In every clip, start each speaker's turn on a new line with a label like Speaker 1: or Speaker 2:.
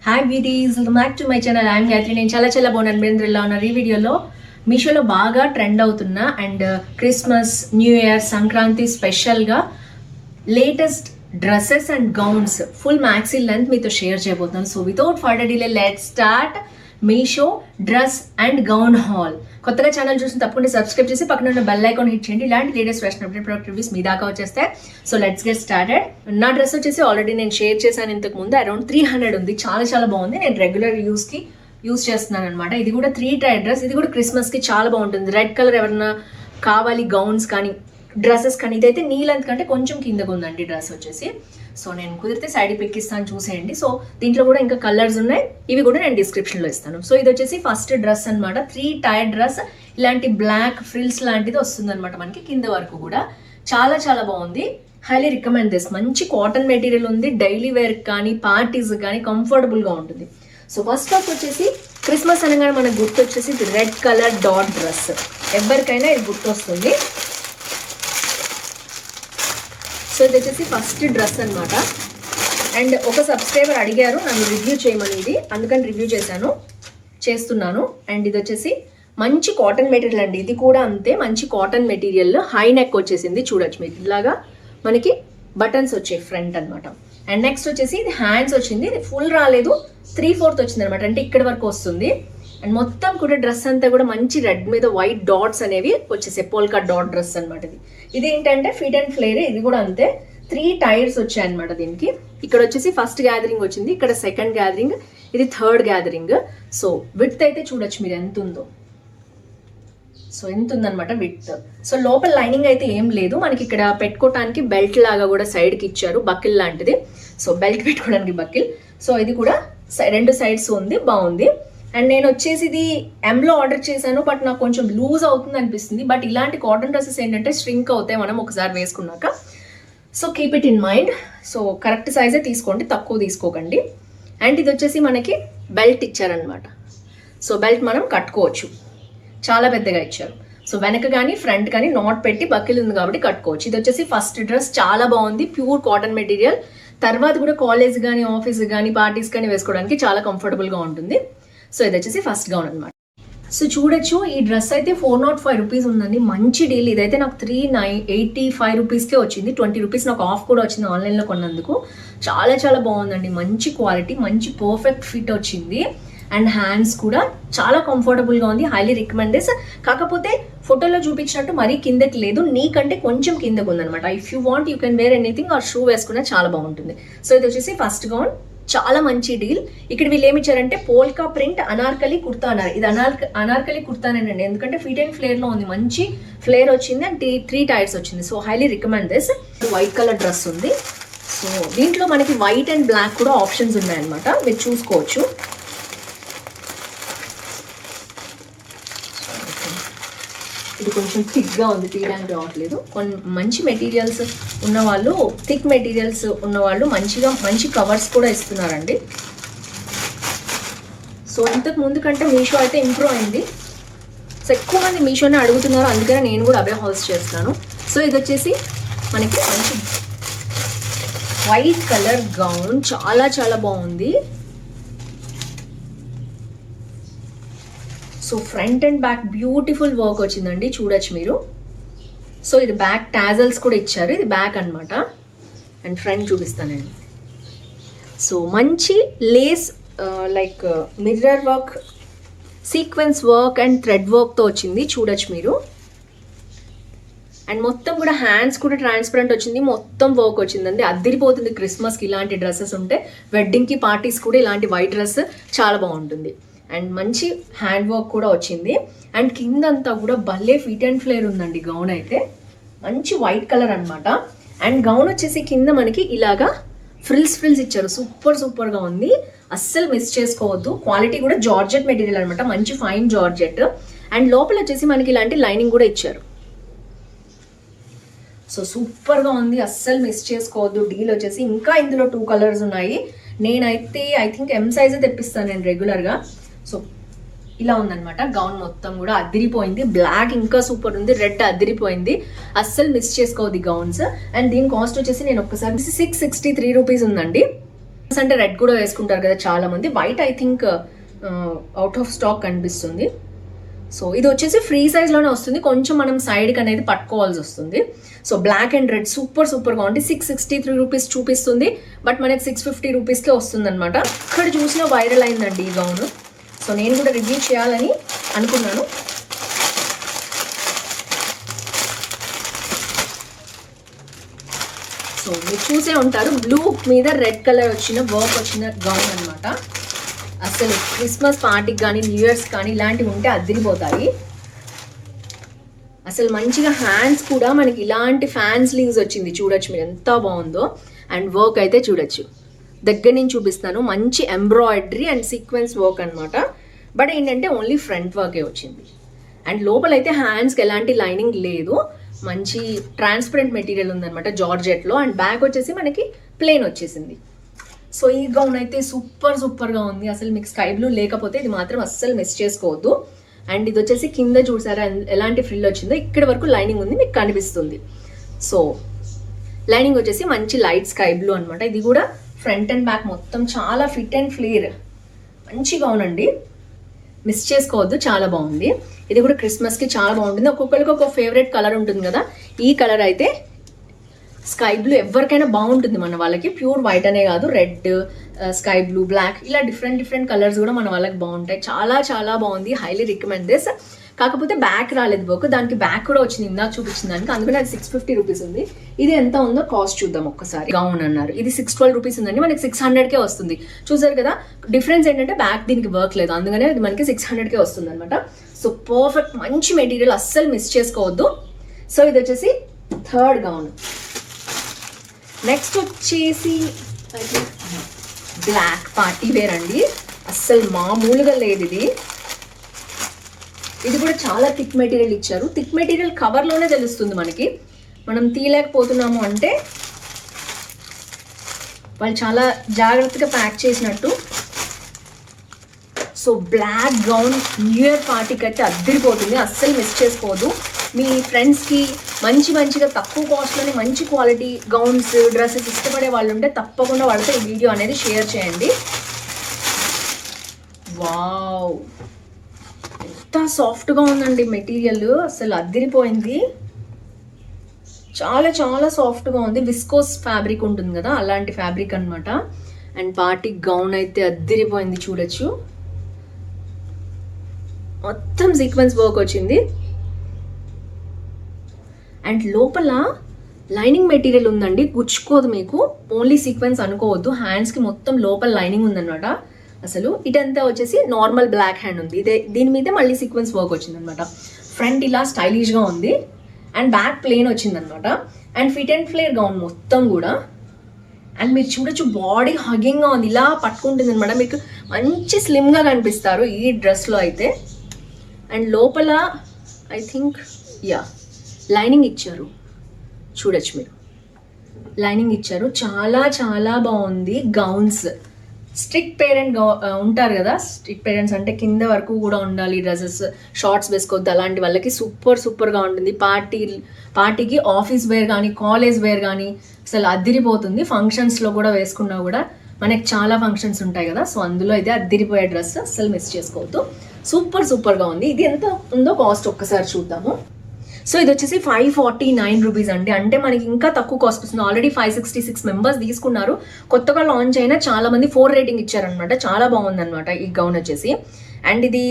Speaker 1: Hi beauties, welcome back to my channel. I'm Gayatri. నేను చాలా బాగున్నాను. మీరు ఇలా ఉన్నారు. ఈ వీడియోలో మీషోలో బాగా ట్రెండ్ అవుతున్న and Christmas, new year, Sankranti స్పెషల్గా latest dresses and gowns full maxi length మీతో షేర్ చేయబోతున్నాను. So without further delay let's start Meesho dress and gown haul. కొత్తగా ఛానల్ చూసి తప్పకుండా సబ్స్క్రైబ్ చేసి పక్కన ఉన్న బెల్ ఐకాన్ హిట్ చేయండి. ఇలాంటి latest fashion update product reviews మీ దాకా వచ్చేస్తాయి. So let's get started. నా డ్రెస్ వచ్చేసి ఆల్రెడీ నేను షేర్ చేశాను ఇంతకు ముందు. అరౌండ్ 300 ఉంది. చాలా బాగుంది. నేను రెగ్యులర్ యూస్ చేస్తున్నాను అనమాట. ఇది కూడా 3 టైర్ డ్రెస్. ఇది కూడా క్రిస్మస్ కి చాలా బాగుంటుంది. రెడ్ కలర్ ఎవరన్నా కావాలి గౌన్స్ కానీ డ్రెస్సెస్ కానీ. ఇదైతే నీ లెంత్ కంటే కొంచెం కిందకు ఉందండి డ్రెస్ వచ్చేసి. సో నేను కుదిరితే సైడ్ పిక్ ఇస్తాను, చూసేయండి. సో దీంట్లో కూడా ఇంకా కలర్స్ ఉన్నాయి, ఇవి కూడా నేను డిస్క్రిప్షన్లో ఇస్తాను. సో ఇది వచ్చేసి ఫస్ట్ డ్రెస్ అనమాట. 3 టైర్ డ్రెస్. ఇలాంటి బ్లాక్ ఫ్రిల్స్ లాంటిది వస్తుంది అనమాట మనకి కింద వరకు కూడా. చాలా బాగుంది. Highly recommend this. మంచి కాటన్ మెటీరియల్ ఉంది. డైలీ వేర్ కానీ పార్టీస్ కానీ కంఫర్టబుల్గా ఉంటుంది. సో ఫస్ట్ ఆఫ్ వచ్చేసి క్రిస్మస్ అనగానే మనకు గుర్తు వచ్చేసి రెడ్ కలర్ డాట్ డ్రెస్. ఎవరికైనా ఇది గుర్తు వస్తుంది. సో ఇది వచ్చేసి ఫస్ట్ డ్రెస్ అనమాట. అండ్ ఒక సబ్స్క్రైబర్ అడిగారు నన్ను రివ్యూ చేయమని, ఇది అందుకని రివ్యూ చేస్తున్నాను. అండ్ ఇది వచ్చేసి మంచి కాటన్ మెటీరియల్ అండి. ఇది కూడా అంతే మంచి కాటన్ మెటీరియల్. హై నెక్ వచ్చేసింది, చూడొచ్చు మీరు. ఇలాగా మనకి బటన్స్ వచ్చాయి ఫ్రంట్ అనమాట. అండ్ నెక్స్ట్ వచ్చేసి ఇది హ్యాండ్స్ వచ్చింది. ఇది ఫుల్ రాలేదు, 3/4 వచ్చింది అనమాట. అంటే ఇక్కడ వరకు వస్తుంది. అండ్ మొత్తం కూడా డ్రెస్ అంతా కూడా మంచి రెడ్ మీద వైట్ డాట్స్ అనేవి వచ్చేసాయి. పోల్కా డాట్ డ్రెస్ అనమాట ఇది. ఇది ఏంటంటే ఫిట్ అండ్ ఫ్లేర్. ఇది కూడా అంతే 3 టైర్స్ వచ్చాయి అనమాట దీనికి. ఇక్కడ వచ్చేసి ఫస్ట్ గ్యాదరింగ్ వచ్చింది, ఇక్కడ సెకండ్ గ్యాదరింగ్, ఇది థర్డ్ గ్యాదరింగ్. సో విడ్త్ అయితే చూడొచ్చు మీరు ఎంత ఉందో. సో ఎంత ఉందనమాట విడ్త్. సో లోపల లైనింగ్ అయితే ఏం లేదు. మనకి ఇక్కడ పెట్టుకోవటానికి బెల్ట్ లాగా కూడా సైడ్కి ఇచ్చారు, బకిల్ లాంటిది. సో బెల్ట్ పెట్టుకోవడానికి బకిల్. సో ఇది కూడా 2 సైడ్స్ ఉంది, బాగుంది. అండ్ నేను వచ్చేసి ఇది ఎంలో ఆర్డర్ చేశాను, బట్ నాకు కొంచెం లూజ్ అవుతుంది అనిపిస్తుంది. బట్ ఇలాంటి కాటన్ డ్రెస్సెస్ ఏంటంటే స్ట్రింక్ అవుతాయి మనం ఒకసారి వేసుకున్నాక. So keep it in mind. So correct సైజే తీసుకోండి, తక్కువ తీసుకోకండి. అండ్ ఇది వచ్చేసి మనకి బెల్ట్ ఇచ్చారనమాట. సో బెల్ట్ మనం కట్టుకోవచ్చు, చాలా పెద్దగా ఇచ్చారు. సో వెనక కానీ ఫ్రంట్ కానీ నాట్ పెట్టి బకిల్ ఉంది కాబట్టి కట్టుకోవచ్చు. ఇది వచ్చేసి ఫస్ట్ డ్రెస్. చాలా బాగుంది, ప్యూర్ కాటన్ మెటీరియల్. తర్వాత కూడా కాలేజ్ కానీ ఆఫీస్ కానీ పార్టీస్ కానీ వేసుకోవడానికి చాలా కంఫర్టబుల్గా ఉంటుంది. సో ఇది వచ్చేసి ఫస్ట్ గౌన్ అనమాట. సో చూడొచ్చు, ఈ డ్రెస్ అయితే 405 రూపీస్ ఉందండి. మంచి డీల్. ఇదైతే నాకు 385 రూపీస్కే వచ్చింది. 20 రూపీస్ నాకు ఆఫ్ కూడా వచ్చింది ఆన్లైన్లో కొన్నందుకు. చాలా బాగుందండి. మంచి క్వాలిటీ, మంచి పర్ఫెక్ట్ ఫిట్ వచ్చింది. అండ్ హ్యాండ్స్ కూడా చాలా కంఫర్టబుల్గా ఉంది. Highly recommend this. కాకపోతే ఫోటోలో చూపించినట్టు మరీ కిందకి లేదు, నీకంటే కొంచెం కిందకు ఉందనమాట. If you want you can wear anything or shoe వేసుకున్నా చాలా బాగుంటుంది. సో ఇది వచ్చేసి ఫస్ట్ గౌన్. చాలా మంచి డీల్. ఇక్కడ వీళ్ళు ఏమి ఇచ్చారంటే పోల్కా ప్రింట్ అనార్కలి కుర్తా అన్నారు. ఇది అనార్కలి కుర్తానేనండి, ఎందుకంటే ఫిట్ అండ్ ఫ్లేర్ లో ఉంది. మంచి ఫ్లేర్ వచ్చింది అండ్ 3 టైర్స్ వచ్చింది. So highly recommend this. White colour dress ఉంది. సో దీంట్లో మనకి వైట్ అండ్ బ్లాక్ కూడా ఆప్షన్స్ ఉన్నాయన్నమాట, మీరు చూసుకోవచ్చు. ఇది కొంచెం థిక్గా ఉంది, తీయడానికి రావట్లేదు. కొన్ని మంచి మెటీరియల్స్ ఉన్నవాళ్ళు, థిక్ మెటీరియల్స్ ఉన్నవాళ్ళు మంచి కవర్స్ కూడా ఇస్తున్నారండి. సో ఇంతకు ముందు కంటే మీషో అయితే ఇంప్రూవ్ అయింది. సో ఎక్కువ మంది మీషోనే అడుగుతున్నారు, అందుకనే నేను కూడా అవే హాల్స్ చేస్తున్నాను. సో ఇది వచ్చేసి మనకి మంచి వైట్ కలర్ గౌన్. చాలా బాగుంది. So front and back beautiful work వచ్చిందండి, చూడొచ్చు మీరు. సో ఇది బ్యాక్ టాజల్స్ కూడా ఇచ్చారు. ఇది బ్యాక్ అనమాట. అండ్ ఫ్రంట్ చూపిస్తానండి. సో మంచి lace like mirror work, sequence work and thread వర్క్తో వచ్చింది, చూడొచ్చు మీరు. అండ్ మొత్తం కూడా హ్యాండ్స్ కూడా ట్రాన్స్పరెంట్ వచ్చింది. మొత్తం వర్క్ వచ్చిందండి, అద్దరిపోతుంది. క్రిస్మస్కి ఇలాంటి డ్రెస్సెస్ ఉంటే, వెడ్డింగ్కి పార్టీస్ కూడా ఇలాంటి వైట్ డ్రెస్ చాలా బాగుంటుంది. అండ్ మంచి హ్యాండ్ వర్క్ కూడా వచ్చింది. అండ్ కిందంతా కూడా భలే ఫిట్ అండ్ ఫ్లేర్ ఉందండి గౌన్ అయితే. మంచి వైట్ కలర్ అనమాట. అండ్ గౌన్ వచ్చేసి కింద మనకి ఇలాగా ఫ్రిల్స్ ఇచ్చారు. సూపర్గా ఉంది, అస్సలు మిస్ చేసుకోవద్దు. క్వాలిటీ కూడా జార్జెట్ మెటీరియల్ అనమాట, మంచి ఫైన్ జార్జెట్. అండ్ లోపల వచ్చేసి మనకి ఇలాంటి లైనింగ్ కూడా ఇచ్చారు. సో సూపర్గా ఉంది, అస్సలు మిస్ చేసుకోవద్దు. డీల్ వచ్చేసి ఇంకా ఇందులో 2 కలర్స్ ఉన్నాయి. నేనైతే ఐ థింక్ M సైజే తెప్పిస్తాను నేను రెగ్యులర్గా. సో ఇలా ఉందనమాట గౌన్. మొత్తం కూడా అదిరిపోయింది. బ్లాక్ ఇంకా సూపర్ ఉంది, రెడ్ అదిరిపోయింది. అస్సలు మిస్ చేసుకోవద్దు గౌన్స్. అండ్ దీని కాస్ట్ వచ్చేసి నేను ఒక్కసారి 663 రూపీస్ ఉందండి. అంటే రెడ్ కూడా వేసుకుంటారు కదా చాలా మంది. White I think out of stock కనిపిస్తుంది. సో ఇది వచ్చేసి ఫ్రీ సైజ్లోనే వస్తుంది, కొంచెం మనం సైడ్కి అనేది పట్టుకోవాల్సి వస్తుంది. సో బ్లాక్ అండ్ రెడ్ సూపర్గా ఉంది. 663 రూపీస్ చూపిస్తుంది, బట్ మనకి 650 రూపీస్కే వస్తుంది అనమాట. ఇక్కడ చూసిన వైరల్ అయిందండి ఈ గౌన్. సో నేను కూడా రివ్యూ చేయాలని అనుకున్నాను. సో మీరు చూసే ఉంటారు, బ్లూ మీద రెడ్ కలర్ వచ్చిన వర్క్ వచ్చిన గౌన్ అనమాట. అసలు క్రిస్మస్ పార్టీకి కానీ న్యూ ఇయర్స్ కానీ ఇలాంటివి ఉంటే అదిరిపోతాయి. అసలు మంచిగా హ్యాండ్స్ కూడా మనకి ఇలాంటి ఫ్యాన్ స్లీవ్స్ వచ్చింది, చూడొచ్చు మీరు ఎంత బాగుందో. అండ్ వర్క్ అయితే చూడొచ్చు, దగ్గర నుంచి చూపిస్తాను. మంచి ఎంబ్రాయిడరీ అండ్ సీక్వెన్స్ వర్క్ అనమాట. బట్ ఏంటంటే ఓన్లీ ఫ్రంట్ వర్కే వచ్చింది. అండ్ లోపలైతే హ్యాండ్స్కి ఎలాంటి లైనింగ్ లేదు, మంచి ట్రాన్స్పరెంట్ మెటీరియల్ ఉందన్నమాట జార్జెట్లో. అండ్ బ్యాక్ వచ్చేసి మనకి ప్లెయిన్ వచ్చేసింది. సో ఈ గౌన్ అయితే సూపర్గా ఉంది. అసలు మీకు స్కై బ్లూ లేకపోతే ఇది మాత్రం అస్సలు మిస్ చేసుకోవద్దు. అండ్ ఇది వచ్చేసి కింద చూసారా ఎలాంటి ఫ్రిల్ వచ్చిందో, ఇక్కడ వరకు లైనింగ్ ఉంది మీకు కనిపిస్తుంది. సో లైనింగ్ వచ్చేసి మంచి లైట్ స్కై బ్లూ అనమాట. ఇది కూడా ఫ్రంట్ అండ్ బ్యాక్ మొత్తం చాలా ఫిట్ అండ్ ఫ్లేర్ మంచి గౌన్ అండి, మిస్ చేసుకోవద్దు, చాలా బాగుంది. ఇది కూడా క్రిస్మస్కి చాలా బాగుంటుంది. ఒక్కొక్కరికి ఒక ఫేవరెట్ కలర్ ఉంటుంది కదా, ఈ కలర్ అయితే స్కై బ్లూ ఎవరికైనా బాగుంటుంది మన వాళ్ళకి. ప్యూర్ వైట్ అనే కాదు, రెడ్, స్కై బ్లూ, బ్లాక్ ఇలా డిఫరెంట్ కలర్స్ కూడా మన వాళ్ళకి బాగుంటాయి. చాలా బాగుంది, హైలీ రికమెండ్ దిస్. కాకపోతే బ్యాక్ రాలేదు వర్క్, దానికి బ్యాక్ కూడా వచ్చింది ఇందాక చూపించిన దానికి, అందుకని అది 650 రూపీస్ ఉంది. ఇది ఎంత ఉందో కాస్ట్ చూద్దాం ఒక్కసారి. గౌన్ అన్నారు, ఇది 612 రూపీస్ ఉందండి, మనకి 600కే వస్తుంది. చూసారు కదా డిఫరెన్స్ ఏంటంటే బ్యాక్ దీనికి వర్క్ లేదు, అందుకనే అది మనకి 600కే వస్తుంది అనమాట. సో పర్ఫెక్ట్ మంచి మెటీరియల్, అస్సలు మిస్ చేసుకోవద్దు. సో ఇది వచ్చేసి థర్డ్ గౌన్. నెక్స్ట్ వచ్చేసి బ్లాక్ పార్టీ వేర్ అండి, అస్సలు మామూలుగా లేదు ఇది. ఇది కూడా చాలా థిక్ మెటీరియల్ ఇచ్చారు. థిక్ మెటీరియల్ కవర్లోనే తెలుస్తుంది మనకి, మనం తీయలేకపోతున్నాము అంటే వాళ్ళు చాలా జాగ్రత్తగా ప్యాక్ చేసినట్టు. So black gown new year పార్టీకి అయితే అద్దరిపోతుంది, అస్సలు మిస్ చేసుకోవద్దు. మీ ఫ్రెండ్స్కి మంచిగా తక్కువ కాస్ట్లోనే మంచి క్వాలిటీ గౌన్స్ డ్రెస్సెస్ ఇష్టపడే వాళ్ళు ఉంటే తప్పకుండా వాళ్ళతో ఈ వీడియో అనేది షేర్ చేయండి. వావ్, ఎంత సాఫ్ట్గా ఉందండి మెటీరియల్, అసలు అద్దరిపోయింది. చాలా సాఫ్ట్గా ఉంది, విస్కోస్ ఫ్యాబ్రిక్ ఉంటుంది కదా అలాంటి ఫ్యాబ్రిక్ అనమాట. అండ్ పార్టీ గౌన్ అయితే అద్దరిపోయింది, చూడొచ్చు మొత్తం సీక్వెన్స్ వర్క్ వచ్చింది. అండ్ లోపల లైనింగ్ మెటీరియల్ ఉందండి, గుచ్చుకోదు మీకు, ఓన్లీ సీక్వెన్స్ అనుకోవద్దు. హ్యాండ్స్కి మొత్తం లోపల లైనింగ్ ఉందన్నమాట. అసలు ఇటంతా వచ్చేసి నార్మల్ బ్లాక్ హ్యాండ్ ఉంది, దీని మీద మళ్ళీ సీక్వెన్స్ వర్క్ వచ్చిందనమాట. ఫ్రంట్ ఇలా స్టైలిష్గా ఉంది అండ్ బ్యాక్ ప్లెయిన్ వచ్చిందనమాట. And fit and flare gown మొత్తం కూడా. అండ్ మీరు చూడొచ్చు బాడీ హగ్గింగ్గా ఉంది, ఇలా పట్టుకుంటుంది అనమాట, మీకు మంచి స్లిమ్గా కనిపిస్తారు ఈ డ్రెస్లో అయితే. అండ్ లోపల ఐ థింక్ లైనింగ్ ఇచ్చారు, చూడొచ్చు మీరు లైనింగ్ ఇచ్చారు. చాలా బాగుంది. గౌన్స్ స్ట్రిక్ట్ పేరెంట్ ఉంటారు కదా, స్ట్రిక్ట్ పేరెంట్స్ అంటే కింద వరకు కూడా ఉండాలి డ్రెస్సెస్, షార్ట్స్ వేసుకోవద్దు, అలాంటి వాళ్ళకి సూపర్గా ఉంటుంది. పార్టీకి ఆఫీస్ వేర్ కానీ కాలేజ్ వేర్ కానీ అసలు అద్దిరిపోతుంది. ఫంక్షన్స్లో కూడా వేసుకున్నా కూడా, మనకి చాలా ఫంక్షన్స్ ఉంటాయి కదా, సో అందులో అయితే అద్దిరిపోయే డ్రెస్ అసలు మిస్ చేసుకోవద్దు. సూపర్గా ఉంది. ఇది ఎంత ఉందో కాస్ట్ ఒక్కసారి చూద్దాము. సో ఇది వచ్చేసి 549 రూపీస్ అండి, అంటే మనకి ఇంకా తక్కువ కాస్ట్ వస్తుంది. ఆల్రెడీ 566 మెంబర్స్ తీసుకున్నారు, కొత్తగా లాంచ్ అయినా చాలా మంది 4 రేటింగ్ ఇచ్చారనమాట. చాలా బాగుందన్నమాట ఈ గౌన్ వచ్చేసి. అండ్ ఇది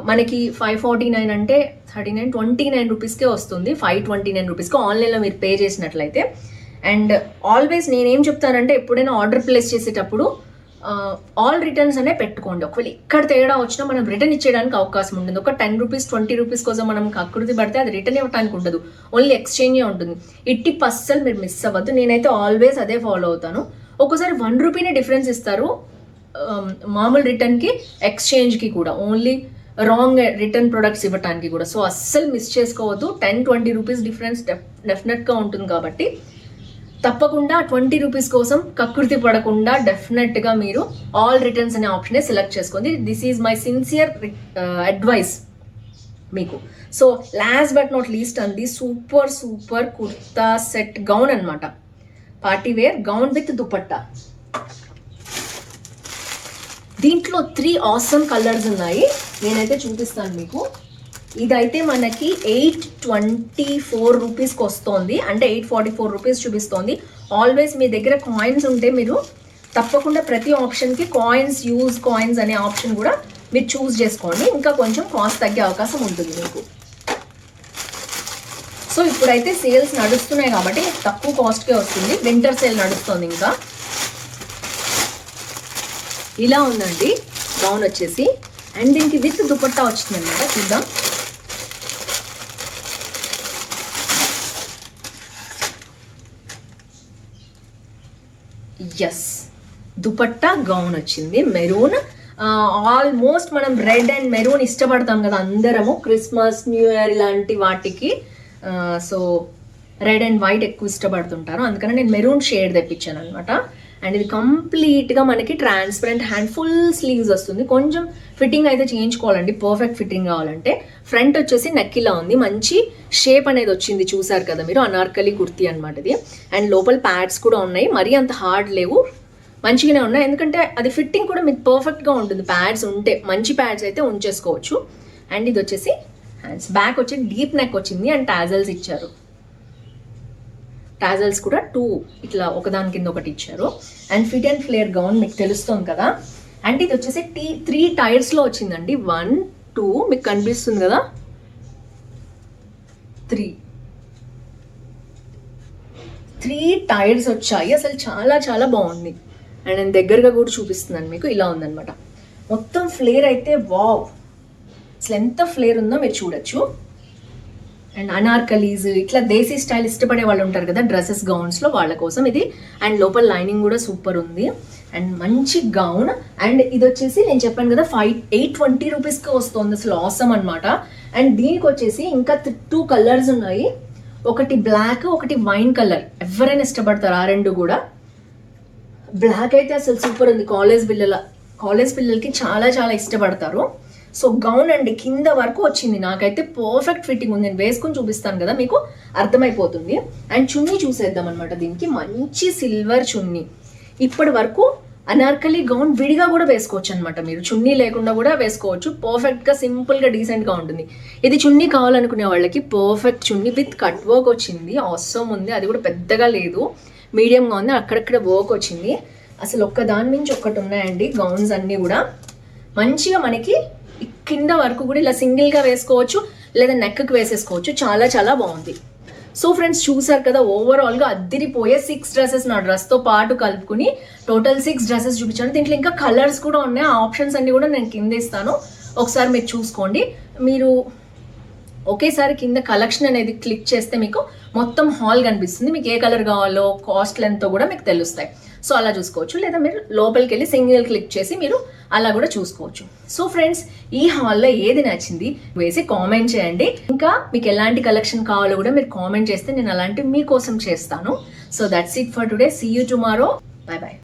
Speaker 1: మనకి 549 అంటే 29 రూపీస్కే వస్తుంది, 529 రూపీస్కి ఆన్లైన్లో మీరు పే చేసినట్లయితే. అండ్ ఆల్వేస్ నేనేం చెప్తానంటే, ఎప్పుడైనా ఆర్డర్ ప్లేస్ చేసేటప్పుడు ఆల్ రిటర్న్స్ అనే పెట్టుకోండి. ఒకవేళ ఇక్కడ తేడా వచ్చినా మనం రిటర్న్ ఇచ్చేయడానికి అవకాశం ఉంటుంది. ఒక 10 రూపీస్ 20 రూపీస్ కోసం మనం కకృతి పడితే అది రిటర్న్ ఇవ్వడానికి ఉండదు, ఓన్లీ ఎక్స్చేంజే ఉంటుంది. ఈ టిప్ అస్సలు మీరు మిస్ అవ్వద్దు, నేనైతే ఆల్వేస్ అదే ఫాలో అవుతాను. ఒక్కోసారి 1 రూపీనే డిఫరెన్స్ ఇస్తారు మామూలు రిటర్న్కి ఎక్స్చేంజ్కి కూడా, ఓన్లీ రాంగ్ రిటర్న్ ప్రొడక్ట్స్ ఇవ్వడానికి కూడా. సో అస్సలు మిస్ చేసుకోవద్దు, 10-20 రూపీస్ డిఫరెన్స్ డెఫినెట్గా ఉంటుంది. కాబట్టి తప్పకుండా 20 రూపీస్ కోసం కకృతి పడకుండా డెఫినెట్గా మీరు ఆల్ రిటర్న్స్ అనే ఆప్షనే సెలెక్ట్ చేసుకోండి. This is my sincere advice మీకు. So last but not least అంది సూపర్ కుర్తా సెట్ గౌన్ అనమాట, party wear gown with dupatta. దీంట్లో 3 ఆసమ్ కలర్స్ ఉన్నాయి. నేనైతే చూపిస్తాను మీకు. ఇదైతే మనకి 824 రూపీస్కి వస్తుంది, అంటే 844 రూపీస్ చూపిస్తోంది. ఆల్వేస్ మీ దగ్గర కాయిన్స్ ఉంటే మీరు తప్పకుండా ప్రతి ఆప్షన్కి యూజ్ కాయిన్స్ అనే ఆప్షన్ కూడా మీరు చూస్ చేసుకోండి. ఇంకా కొంచెం కాస్ట్ తగ్గే అవకాశం ఉంటుంది మీకు. సో ఇప్పుడైతే సేల్స్ నడుస్తున్నాయి కాబట్టి తక్కువ కాస్ట్కే వస్తుంది. వింటర్ సేల్ నడుస్తుంది. ఇంకా ఇలా ఉందండి గౌన్ వచ్చేసి. అండ్ దీనికి విత్ దుపట్టా వచ్చింది అనమాట. చూద్దాం. ఎస్, దుపట్టా గౌన్ వచ్చింది మెరూన్. ఆల్మోస్ట్ మనం రెడ్ అండ్ మెరూన్ ఇష్టపడతాం కదా అందరము, క్రిస్మస్, న్యూ ఇయర్ ఇలాంటి వాటికి. సో రెడ్ అండ్ వైట్ ఎక్కువ ఇష్టపడుతుంటారు, అందుకని నేను మెరూన్ షేడ్ తెప్పించాను అనమాట. అండ్ ఇది కంప్లీట్గా మనకి ట్రాన్స్పరెంట్ హ్యాండ్, ఫుల్ స్లీవ్స్ వస్తుంది. కొంచెం ఫిట్టింగ్ అయితే చేయించుకోవాలండి, పర్ఫెక్ట్ ఫిట్టింగ్ కావాలంటే. ఫ్రంట్ వచ్చేసి నెక్ ఇలా ఉంది, మంచి షేప్ అనేది వచ్చింది, చూసారు కదా మీరు. అనార్కలి కుర్తీ అనమాట ఇది. అండ్ లోపల ప్యాడ్స్ కూడా ఉన్నాయి, మరీ అంత హార్డ్ లేవు, మంచిగానే ఉన్నాయి. ఎందుకంటే అది ఫిట్టింగ్ కూడా మీకు పర్ఫెక్ట్గా ఉంటుంది. ప్యాడ్స్ ఉంటే, మంచి ప్యాడ్స్ అయితే ఉంచేసుకోవచ్చు. అండ్ ఇది వచ్చేసి హ్యాండ్స్. బ్యాక్ వచ్చి డీప్ నెక్ వచ్చింది అండ్ టాజల్స్ ఇచ్చారు. టాజల్స్ కూడా 2 ఇట్లా ఒకదాని కింద ఒకటి ఇచ్చారు. And fit and flare gown మీకు తెలుస్తుంది కదా. అండ్ ఇది వచ్చేసి 3 టైర్స్లో వచ్చిందండి. 1, 2 మీకు కనిపిస్తుంది కదా, 3 టైర్స్ వచ్చాయి. అసలు చాలా చాలా బాగుంది. అండ్ నేను దగ్గరగా కూడా చూపిస్తున్నాను మీకు. ఇలా ఉందన్నమాట మొత్తం ఫ్లేర్ అయితే. వావ్, అసలు ఎంత ఫ్లేర్ ఉందో మీరు చూడొచ్చు. అండ్ అనార్కలీస్, ఇట్లా దేశీ స్టైల్ ఇష్టపడే వాళ్ళు ఉంటారు కదా డ్రెస్సెస్, గౌన్స్లో, వాళ్ళ కోసం ఇది. అండ్ లోపల లైనింగ్ కూడా సూపర్ ఉంది. అండ్ మంచి గౌన్. అండ్ ఇది వచ్చేసి నేను చెప్పాను కదా 820 రూపీస్కి వస్తుంది. అసలు ఆసమ్ అనమాట. అండ్ దీనికి వచ్చేసి ఇంకా 2 కలర్స్ ఉన్నాయి. ఒకటి బ్లాక్, ఒకటి వైన్ కలర్. ఎవరైనా ఇష్టపడతారు ఆ రెండు కూడా. బ్లాక్ అయితే అసలు సూపర్ ఉంది. కాలేజ్ పిల్లలకి చాలా చాలా ఇష్టపడతారు. సో గౌన్ అండి కింద వరకు వచ్చింది. నాకైతే పర్ఫెక్ట్ ఫిట్టింగ్ ఉంది. నేను వేసుకొని చూపిస్తాను కదా మీకు అర్థమైపోతుంది. అండ్ చున్నీ చూసేద్దాం అనమాట. దీనికి మంచి సిల్వర్ చున్నీ. ఇప్పటి వరకు అనార్కలి గౌన్ విడిగా కూడా వేసుకోవచ్చు అనమాట. మీరు చున్నీ లేకుండా కూడా వేసుకోవచ్చు. పర్ఫెక్ట్గా, సింపుల్గా, డీసెంట్గా ఉంటుంది. ఇది చున్నీ కావాలనుకునే వాళ్ళకి perfect chunni with cut work వచ్చింది. ఆసమ్ ఉంది. అది కూడా పెద్దగా లేదు, మీడియంగా ఉంది. అక్కడక్కడ వర్క్ వచ్చింది. అసలు ఒక్కదాని నుంచి ఒక్కటి ఉన్నాయండి గౌన్స్ అన్నీ కూడా. మంచిగా మనకి కింద వరకు కూడా ఇలా సింగిల్గా వేసుకోవచ్చు, లేదా నెక్కి వేసేసుకోవచ్చు. చాలా చాలా బాగుంది. సో ఫ్రెండ్స్ చూసారు కదా, ఓవరాల్గా అద్దిరిపోయే 6 డ్రెస్సెస్ నా డ్రెస్తో పాటు కలుపుకుని టోటల్ 6 డ్రెస్సెస్ చూపించాను. దీంట్లో ఇంకా కలర్స్ కూడా ఉన్నాయి. ఆ ఆప్షన్స్ అన్ని కూడా నేను కింద ఇస్తాను, ఒకసారి మీరు చూసుకోండి. మీరు ఒకేసారి కింద కలెక్షన్ అనేది క్లిక్ చేస్తే మీకు మొత్తం హాల్ కనిపిస్తుంది. మీకు ఏ కలర్ కావాలో, కాస్ట్ ఎంతో కూడా మీకు తెలుస్తాయి. సో అలా చూసుకోవచ్చు. లేదా మీరు లోపలికి వెళ్ళి సింగిల్ క్లిక్ చేసి మీరు అలా కూడా చూసుకోవచ్చు. సో ఫ్రెండ్స్, ఈ హాల్లో ఏది నచ్చింది వేసి కామెంట్ చేయండి. ఇంకా మీకు ఎలాంటి కలెక్షన్ కావాలో కూడా మీరు కామెంట్ చేస్తే నేను అలాంటివి మీకోసం చేస్తాను. So that's it for today. See you tomorrow. Bye by.